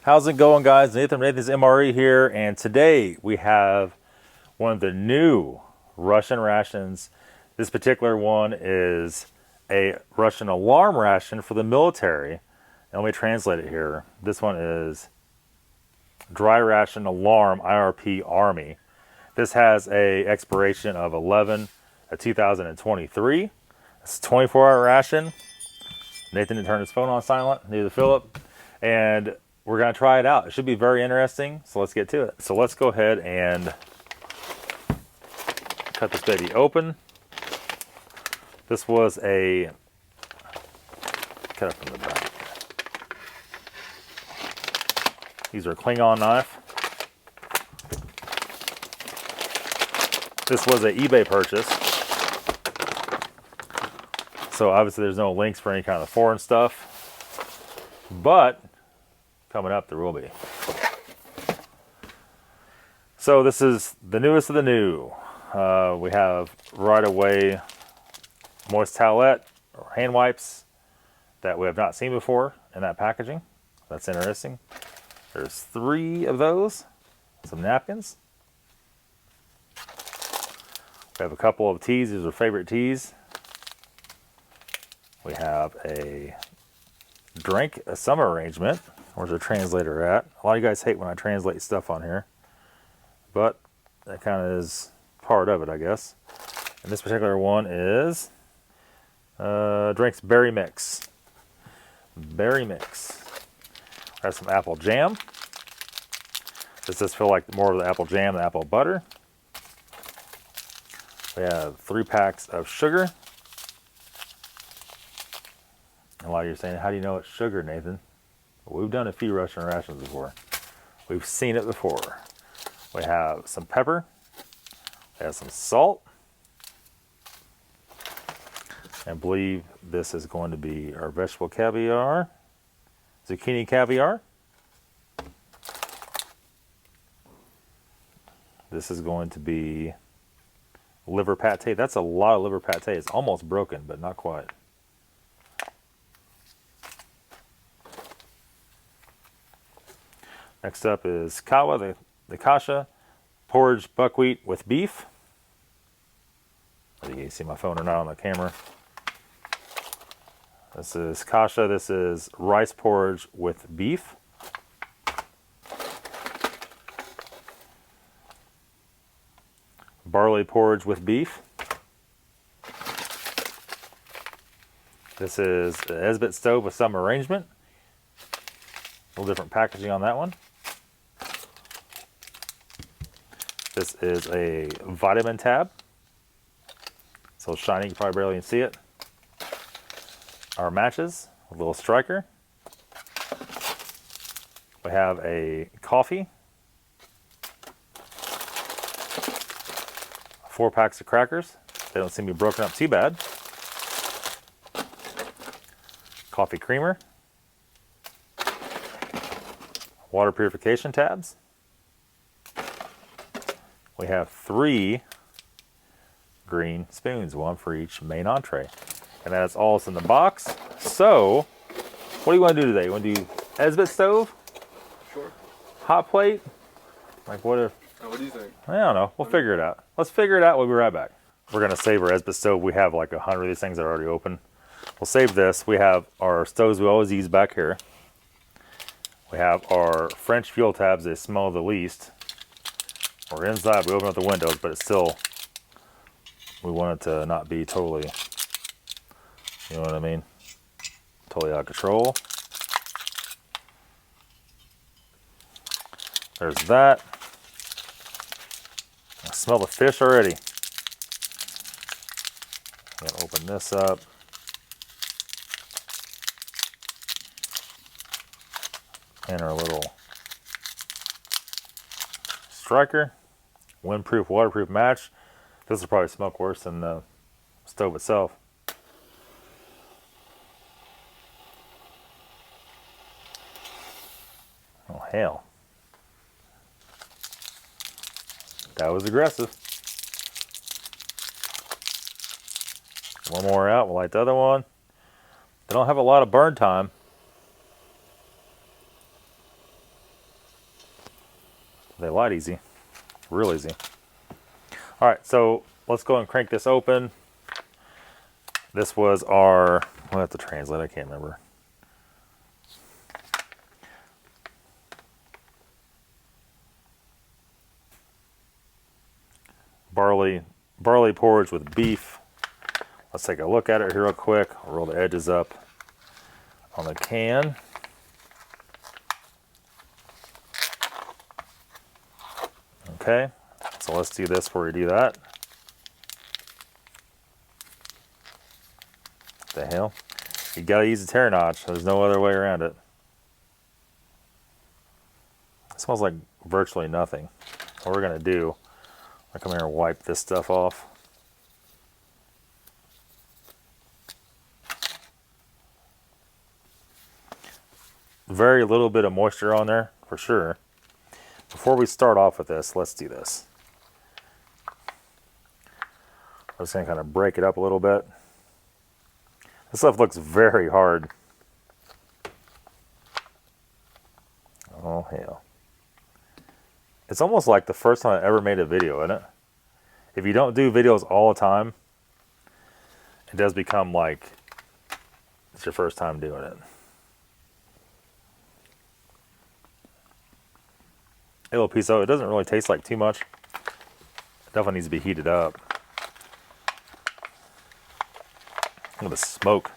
How's it going, guys? Nathan's MRE here, and today we have one of the new Russian rations. This particular one is a Russian alarm ration for the military. And let me translate it here. This one is Dry Ration Alarm IRP Army. This has a expiration of 11/2023. It's a 24-hour ration. Nathan didn't turn his phone on silent, neither Philip. And we're going to try it out. It should be very interesting, so let's get to it. So let's go ahead and cut this baby open. This was a, cut it from the back. These are a Klingon knife. This was an eBay purchase. So obviously there's no links for any kind of foreign stuff, but coming up there will be. So this is the newest of the new. We have right away moist towelette or hand wipes that we have not seen before in that packaging. That's interesting. There's 3 of those. Some napkins. We have a couple of teas. These are favorite teas. We have a drink, a summer arrangement. Where's the translator at? A lot of you guys hate when I translate stuff on here, but that kind of is part of it, I guess. And this particular one is drinks berry mix. Berry mix. We have some apple jam. This does feel like more of the apple jam than apple butter. We have 3 packs of sugar. And a lot of you are saying, how do you know it's sugar, Nathan? Well, we've done a few Russian rations before. We've seen it before. We have some pepper. We have some salt. I believe this is going to be our vegetable caviar, zucchini caviar. This is going to be liver pate. That's a lot of liver pate. It's almost broken, but not quite. Next up is kawa, the kasha, porridge buckwheat with beef. I think you can see my phone or not on the camera. This is kasha. This is rice porridge with beef. Barley porridge with beef. This is the Esbit stove with some arrangement. A little different packaging on that one. This is a vitamin tab. It's a little shiny, you can probably barely even see it. Our matches, a little striker. We have a coffee. 4 packs of crackers. They don't seem to be broken up too bad. Coffee creamer. Water purification tabs. We have 3 green spoons, 1 for each main entree. And that's all that's in the box. So, what do you want to do today? You want to do Esbit stove? Sure. Hot plate? Like what if... What do you think? I don't know. We'll figure it out. Let's figure it out. We'll be right back. We're going to save our Esbit stove. We have like 100 of these things that are already open. We'll save this. We have our stoves we always use back here. We have our French fuel tabs. They smell the least. We're inside. We open up the windows, but it's still... We want it to not be totally... You know what I mean? Totally out of control. There's that. I smell the fish already. I'm gonna open this up. And our little striker. Windproof, waterproof match. This will probably smoke worse than the stove itself. Oh, hell. That was aggressive. One more out, we'll light the other one. They don't have a lot of burn time. They light easy, real easy. All right, so let's go and crank this open. This was our, we'll have to translate, I can't remember. Barley porridge with beef. Let's take a look at it here real quick. I'll roll the edges up on the can. Okay, so let's do this before we do that. What the hell? You gotta use a tear notch. There's no other way around it. It smells like virtually nothing. What we're gonna do, I'll come here and wipe this stuff off. Very little bit of moisture on there, for sure. Before we start off with this, let's do this. I'm just gonna kind of break it up a little bit. This stuff looks very hard. Oh, hell. It's almost like the first time I ever made a video, isn't it? If you don't do videos all the time, it does become like it's your first time doing it. A little piece of it doesn't really taste like too much. It definitely needs to be heated up. Look at the smoke.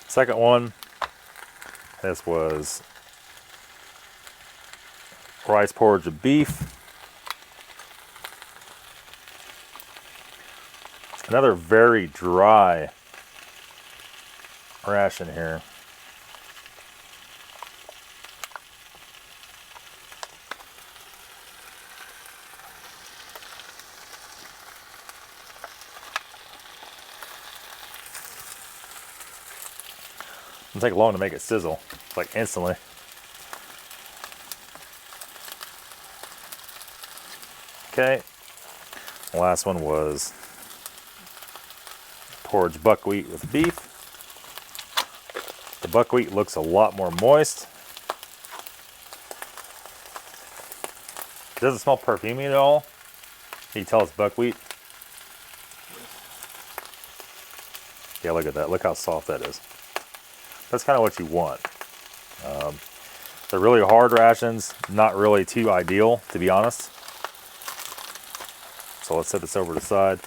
Second one, this was rice porridge of beef. Another very dry ration here. It'll take long to make it sizzle, like instantly. Okay, the last one was porridge buckwheat with beef. The buckwheat looks a lot more moist. It doesn't smell perfumey at all. Can you tell it's buckwheat? Yeah, look at that. Look how soft that is. That's kind of what you want. They're really hard rations, not really too ideal, to be honest. So let's set this over to the side.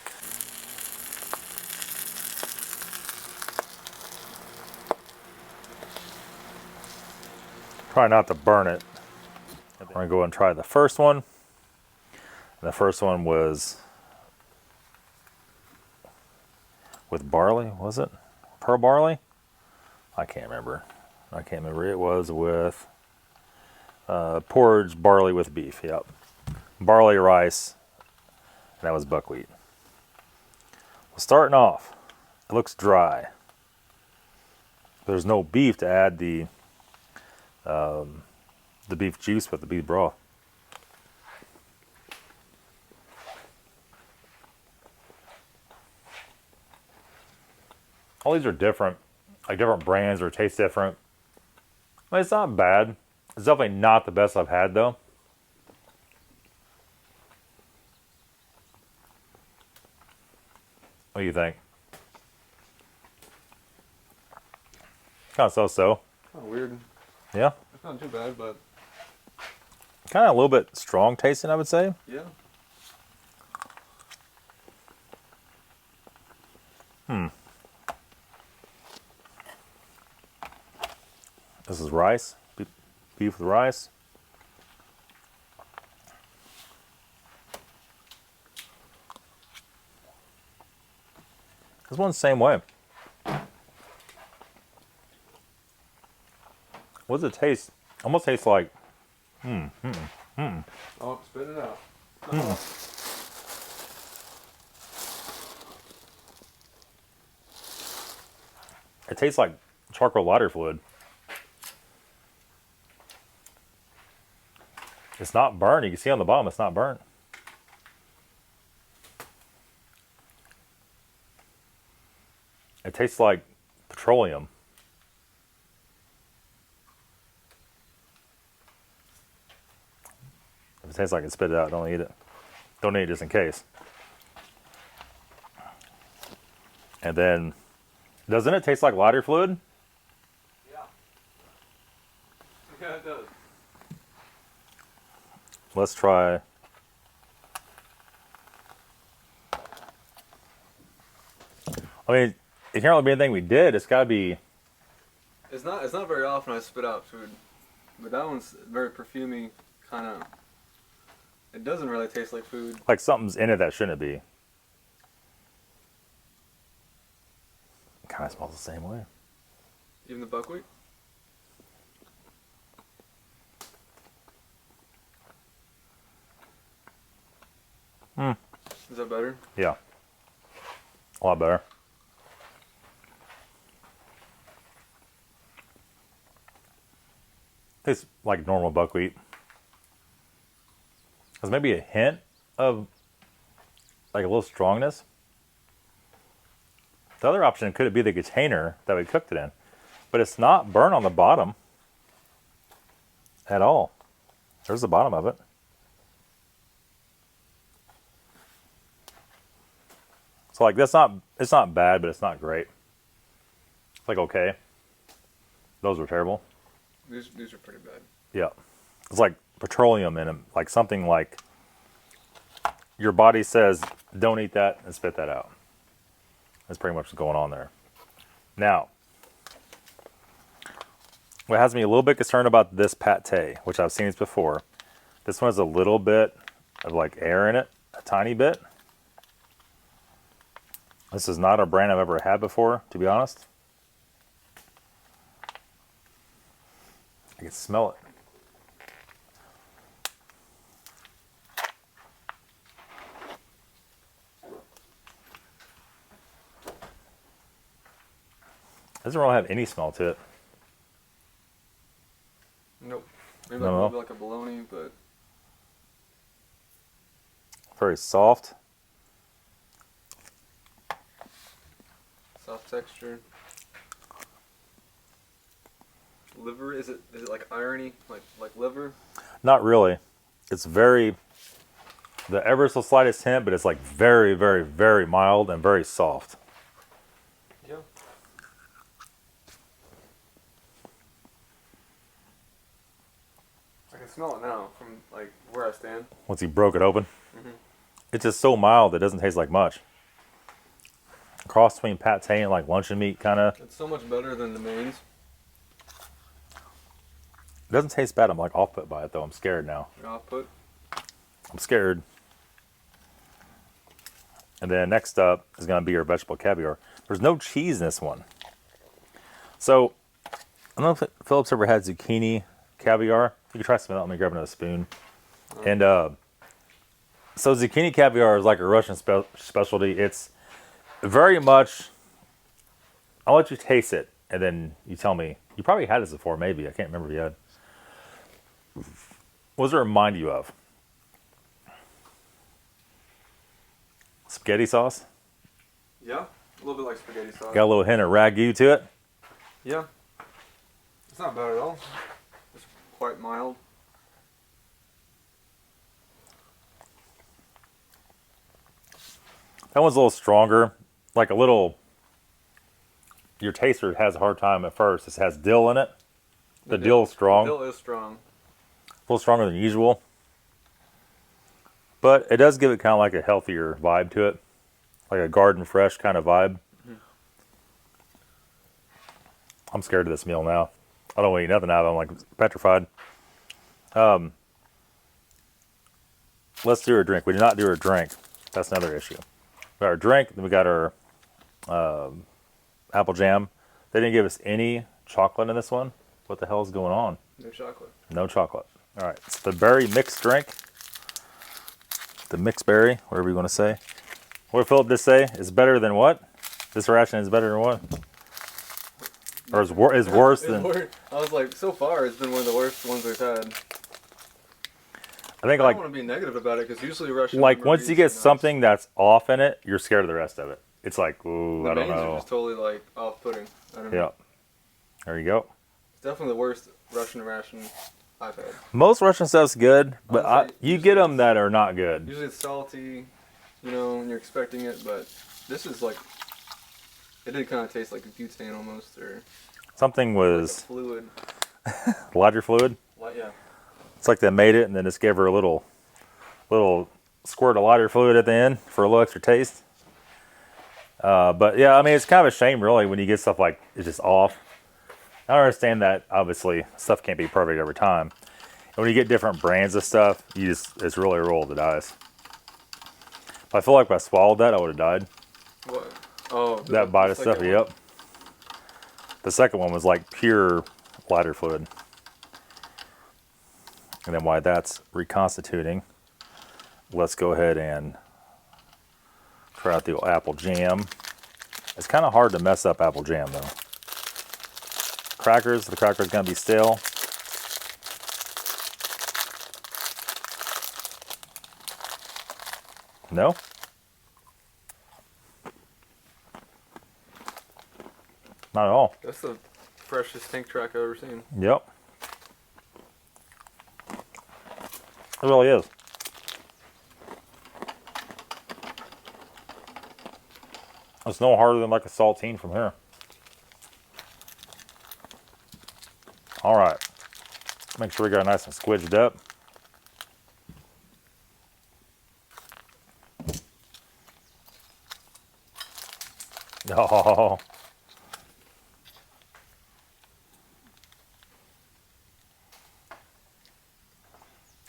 Try not to burn it. We're gonna go and try the first one. The first one was with barley, was it? Pearl barley? I can't remember. It was with porridge barley with beef. Yep. Barley rice. And that was buckwheat. Well, starting off, it looks dry. There's no beef to add the beef juice with the beef broth. All these are different, like different brands or taste different. I mean, it's not bad. It's definitely not the best I've had though. What do you think? Kind of so-so. Kind of weird. Yeah? It's not too bad, but... Kind of a little bit strong tasting, I would say. Yeah. This is rice. Beef with rice. This one's the same way. What does it taste? Almost tastes like. Oh, spit it out. It tastes like charcoal lighter fluid. It's not burnt. You can see on the bottom it's not burnt. It tastes like petroleum. If it tastes like it, spit it out. Don't eat it. Don't eat it just in case. And then, doesn't it taste like lighter fluid? Yeah. Yeah, it does. Let's try. I mean, it can't really be anything we did. It's got to be. It's not very often I spit out food, but that one's very perfumey, kind of. It doesn't really taste like food. Like something's in it that shouldn't be. It kind of smells the same way. Even the buckwheat. Is that better? Yeah. A lot better. Tastes like normal buckwheat. There's maybe a hint of like a little strongness. The other option could it be the container that we cooked it in, but it's not burnt on the bottom at all. There's the bottom of it. So like it's not bad, but it's not great. It's like okay. Those were terrible. These are pretty bad. Yeah. It's like petroleum in them, like something like your body says don't eat that and spit that out. That's pretty much what's going on there. Now, what has me a little bit concerned about this pate, which I've seen this before, this one has a little bit of like air in it, a tiny bit. This is not a brand I've ever had before, to be honest. I can smell it. Doesn't really have any smell to it. Nope. Maybe No. maybe like a bologna, but Very soft. soft texture. Liver? Is it like irony? Like liver? Not really. It's very, the ever so slightest hint, but it's like very, very, very mild and very soft. Yeah. I can smell it now from like where I stand. Once you broke it open, Mhm. it's just so mild it doesn't taste like much. Cross between pate and like luncheon meat, kind of. It's so much better than the mains. It doesn't taste bad. I'm like off put by it though. I'm scared now. You're off put. I'm scared. And then next up is going to be your vegetable caviar. There's no cheese in this one. So, I don't know if Philip's ever had zucchini caviar. You can try some of that. Let me grab another spoon. And so zucchini caviar is like a Russian specialty. It's very much, I'll let you taste it and then you tell me. You probably had this before, maybe. I can't remember if you had. What does it remind you of? Spaghetti sauce? Yeah. A little bit like spaghetti sauce. Got a little hint of ragu to it. Yeah. It's not bad at all. It's quite mild. That one's a little stronger. Like a little, your taster has a hard time at first. It has dill in it. The dill is strong. The dill is strong. A little stronger than usual. But it does give it kind of like a healthier vibe to it. Like a garden fresh kind of vibe. Mm-hmm. I'm scared of this meal now. I don't want to eat nothing out of it. I'm like petrified. Let's do our drink. We did not do our drink. That's another issue. We got our drink, then we got our apple jam. They didn't give us any chocolate in this one. What the hell is going on? No chocolate. No chocolate. All right, it's the berry mixed drink. The mixed berry, whatever you want to say. What did Philip just say? Is better than what? This ration is better than what? Or is worse than? I was like, so far it's been one of the worst ones we've had. I think I like don't want to be negative about it because usually Russian. like once MREs you are get nice. something that's off in it, you're scared of the rest of it. it's like, ooh, The I don't veins are know. just totally like off-putting. I don't know. Yeah. There you go. It's definitely the worst Russian ration I've had. Most Russian stuff's good, but Honestly, you usually get them it's- that are not good. Usually it's salty, you know, and you're expecting it, but this is like, it did kind of taste like a butane almost, or Something like a was fluid. lighter fluid. Like, yeah. It's like they made it and then just gave her a little squirt of lighter fluid at the end for a little extra taste. But yeah, I mean, it's kind of a shame really when you get stuff like it's just off. I don't understand that. Obviously, stuff can't be perfect every time. And when you get different brands of stuff, it's really a roll of the dice. I feel like if I swallowed that, I would have died. What? Oh, That bite of the stuff, second one? yep. The second one was like pure lighter fluid. And then while that's reconstituting, let's go ahead and try out the old apple jam. It's kind of hard to mess up apple jam though. Crackers, the cracker's gonna be stale. No? Not at all. That's the freshest tank track I've ever seen. Yep. It really is. It's no harder than like a saltine from here. All right. Make sure we got it nice and squidged up. Oh.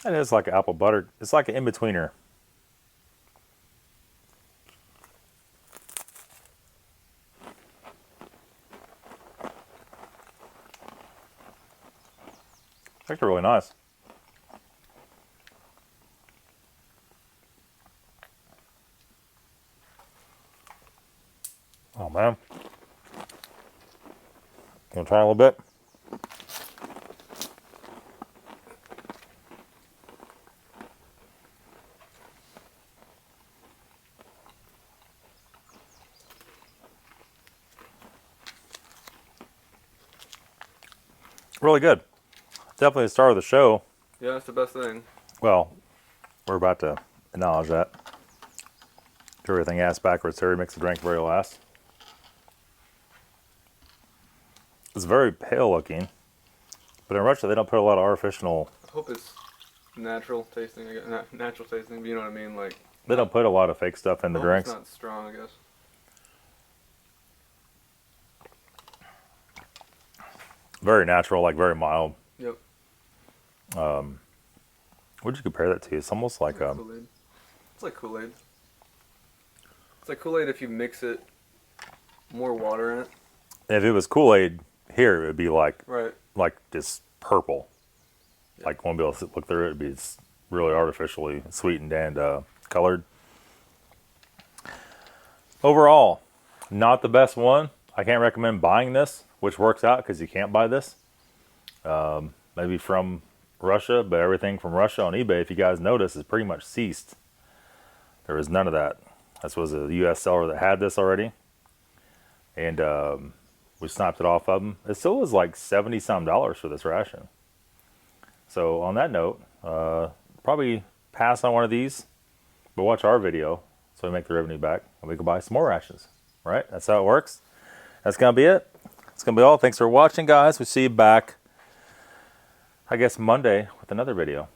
It is like apple butter. It's like an in-betweener. It's actually really nice. Oh man. Gonna try a little bit. Really good. Definitely the star of the show. Yeah, that's the best thing. Well, we're about to acknowledge that. Do everything ass backwards here. Makes the drink very last. It's very pale looking, but in Russia they don't put a lot of artificial. I hope it's natural tasting. Natural tasting, but you know what I mean? Like, They don't put a lot of fake stuff in the I hope drinks. it's not strong, I guess. Very natural, like very mild. Yep. What'd you compare that to? It's almost like Kool-Aid. It's like Kool-Aid. It's like Kool-Aid if you mix it, more water in it. if it was Kool-Aid here, it would be like Right. just purple. Yeah. Like won't be able to look through it. It'd be really artificially sweetened and colored. Overall, not the best one. I can't recommend buying this, which works out because you can't buy this. Maybe from Russia, but everything from Russia on eBay, if you guys notice, is pretty much ceased. There was none of that. This was a U.S. seller that had this already, and we snapped it off of them. It still was like $70-some for this ration. So on that note, probably pass on one of these, but watch our video so we make the revenue back and we can buy some more rations. Right? That's how it works. That's gonna be it. That's gonna be all. Thanks for watching, guys. We'll see you back, I guess, Monday with another video.